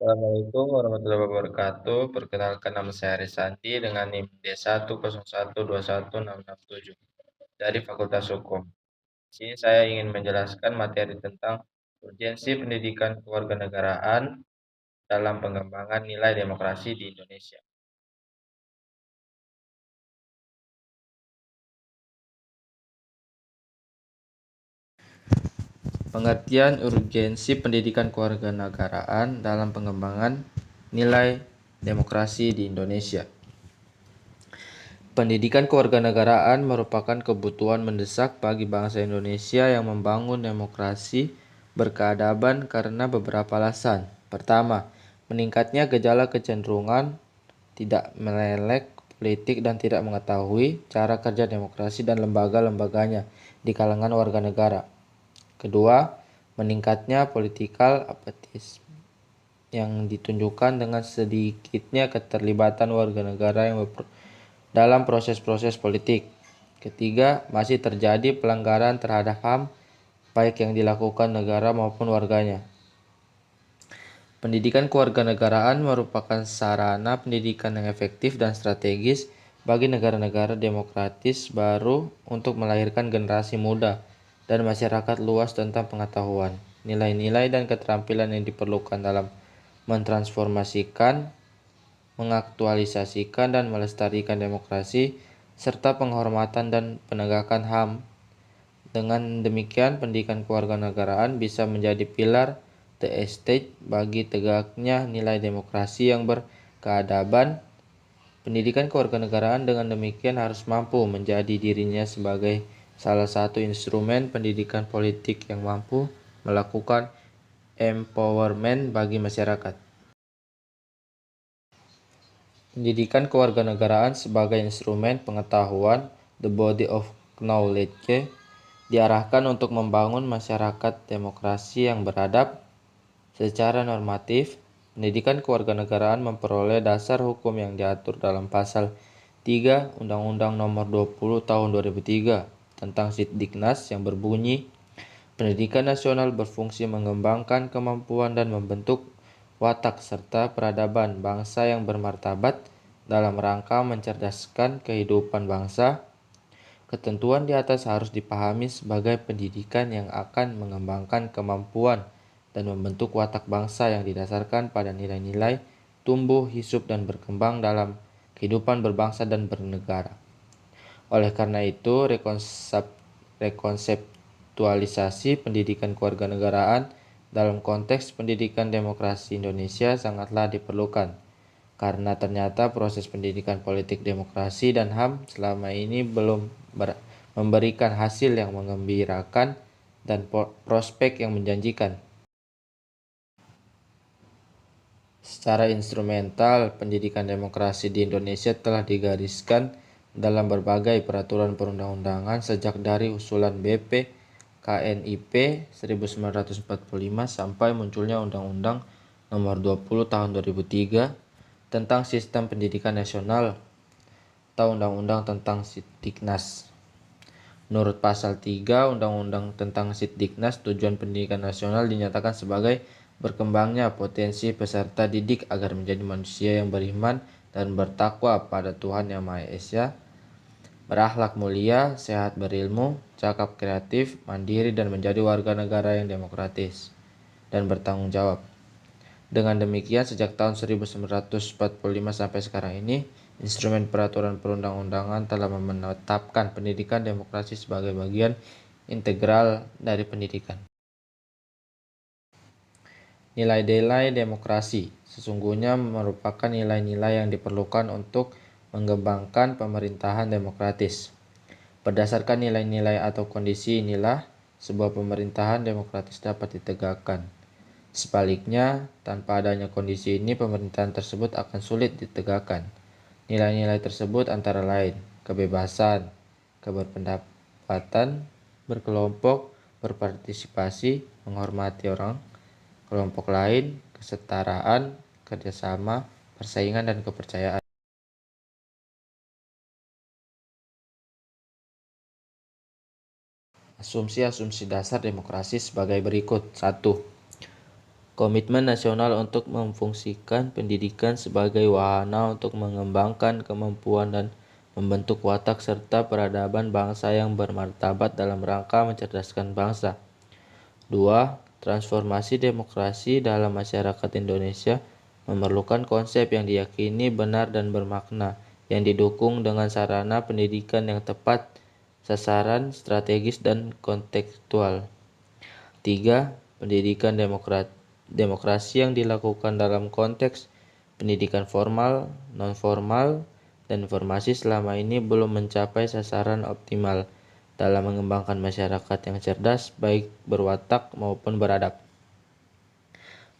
Assalamualaikum warahmatullahi wabarakatuh. Perkenalkan, nama saya Arisandi dengan NIM D101212667 dari Fakultas Hukum. Di sini saya ingin menjelaskan materi tentang urgensi pendidikan kewarganegaraan dalam pengembangan nilai demokrasi di Indonesia. Pengertian urgensi pendidikan kewarganegaraan dalam pengembangan nilai demokrasi di Indonesia. Pendidikan kewarganegaraan merupakan kebutuhan mendesak bagi bangsa Indonesia yang membangun demokrasi berkeadaban karena beberapa alasan. Pertama, meningkatnya gejala kecenderungan tidak melek politik dan tidak mengetahui cara kerja demokrasi dan lembaga-lembaganya di kalangan warga negara. Kedua, meningkatnya political apatisme yang ditunjukkan dengan sedikitnya keterlibatan warga negara yang dalam proses-proses politik. Ketiga, masih terjadi pelanggaran terhadap HAM baik yang dilakukan negara maupun warganya. Pendidikan kewarganegaraan merupakan sarana pendidikan yang efektif dan strategis bagi negara-negara demokratis baru untuk melahirkan generasi muda dan masyarakat luas tentang pengetahuan, nilai-nilai dan keterampilan yang diperlukan dalam mentransformasikan, mengaktualisasikan dan melestarikan demokrasi, serta penghormatan dan penegakan HAM. Dengan demikian, pendidikan kewarganegaraan bisa menjadi pilar the estate bagi tegaknya nilai demokrasi yang berkeadaban. Pendidikan kewarganegaraan dengan demikian harus mampu menjadi dirinya sebagai salah satu instrumen pendidikan politik yang mampu melakukan empowerment bagi masyarakat. Pendidikan kewarganegaraan sebagai instrumen pengetahuan, the body of knowledge, diarahkan untuk membangun masyarakat demokrasi yang beradab. Secara normatif, pendidikan kewarganegaraan memperoleh dasar hukum yang diatur dalam pasal 3 Undang-Undang Nomor 20 Tahun 2003 tentang Sitdiknas yang berbunyi, pendidikan nasional berfungsi mengembangkan kemampuan dan membentuk watak serta peradaban bangsa yang bermartabat dalam rangka mencerdaskan kehidupan bangsa. Ketentuan di atas harus dipahami sebagai pendidikan yang akan mengembangkan kemampuan dan membentuk watak bangsa yang didasarkan pada nilai-nilai tumbuh, hidup, dan berkembang dalam kehidupan berbangsa dan bernegara. Oleh karena itu, rekonseptualisasi pendidikan kewarganegaraan dalam konteks pendidikan demokrasi Indonesia sangatlah diperlukan, karena ternyata proses pendidikan politik demokrasi dan HAM selama ini belum memberikan hasil yang menggembirakan dan prospek yang menjanjikan. Secara instrumental, pendidikan demokrasi di Indonesia telah digariskan dalam berbagai peraturan perundang-undangan sejak dari usulan BP KNIP 1945 sampai munculnya Undang-Undang Nomor 20 Tahun 2003 tentang Sistem Pendidikan Nasional atau Undang-Undang tentang Sitdiknas. Menurut pasal 3 Undang-Undang tentang Sitdiknas, tujuan pendidikan nasional dinyatakan sebagai berkembangnya potensi peserta didik agar menjadi manusia yang beriman dan bertakwa pada Tuhan Yang Maha Esa, berakhlak mulia, sehat berilmu, cakap kreatif, mandiri, dan menjadi warga negara yang demokratis dan bertanggung jawab. Dengan demikian, sejak tahun 1945 sampai sekarang ini, instrumen peraturan perundang-undangan telah menetapkan pendidikan demokrasi sebagai bagian integral dari pendidikan. Nilai-nilai demokrasi sesungguhnya merupakan nilai-nilai yang diperlukan untuk mengembangkan pemerintahan demokratis. Berdasarkan nilai-nilai atau kondisi inilah sebuah pemerintahan demokratis dapat ditegakkan. Sebaliknya, tanpa adanya kondisi ini, pemerintahan tersebut akan sulit ditegakkan. Nilai-nilai tersebut antara lain kebebasan, keberpendapatan, berkelompok, berpartisipasi, menghormati orang, kelompok lain, kesetaraan, kerjasama, persaingan, dan kepercayaan. Asumsi-asumsi dasar demokrasi sebagai berikut. 1. Komitmen nasional untuk memfungsikan pendidikan sebagai wahana untuk mengembangkan kemampuan dan membentuk watak serta peradaban bangsa yang bermartabat dalam rangka mencerdaskan bangsa. 2. Transformasi demokrasi dalam masyarakat Indonesia memerlukan konsep yang diyakini benar dan bermakna, yang didukung dengan sarana pendidikan yang tepat, sasaran, strategis, dan kontekstual. 3. Pendidikan demokrasi yang dilakukan dalam konteks pendidikan formal, non-formal, dan informasi selama ini belum mencapai sasaran optimal dalam mengembangkan masyarakat yang cerdas, baik berwatak maupun beradab.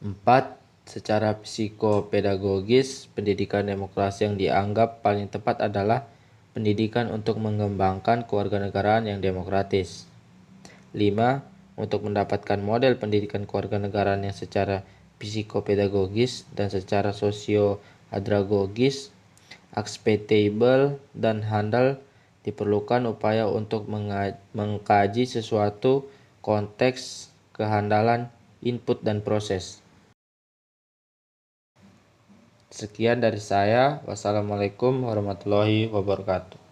4. Secara psikopedagogis, pendidikan demokrasi yang dianggap paling tepat adalah pendidikan untuk mengembangkan kewarganegaraan yang demokratis. 5. Untuk mendapatkan model pendidikan kewarganegaraan yang secara psikopedagogis dan secara sosio-andragogis, acceptable dan handal, diperlukan upaya untuk mengkaji sesuatu konteks, kehandalan, input, dan proses. Sekian dari saya. Wassalamualaikum warahmatullahi wabarakatuh.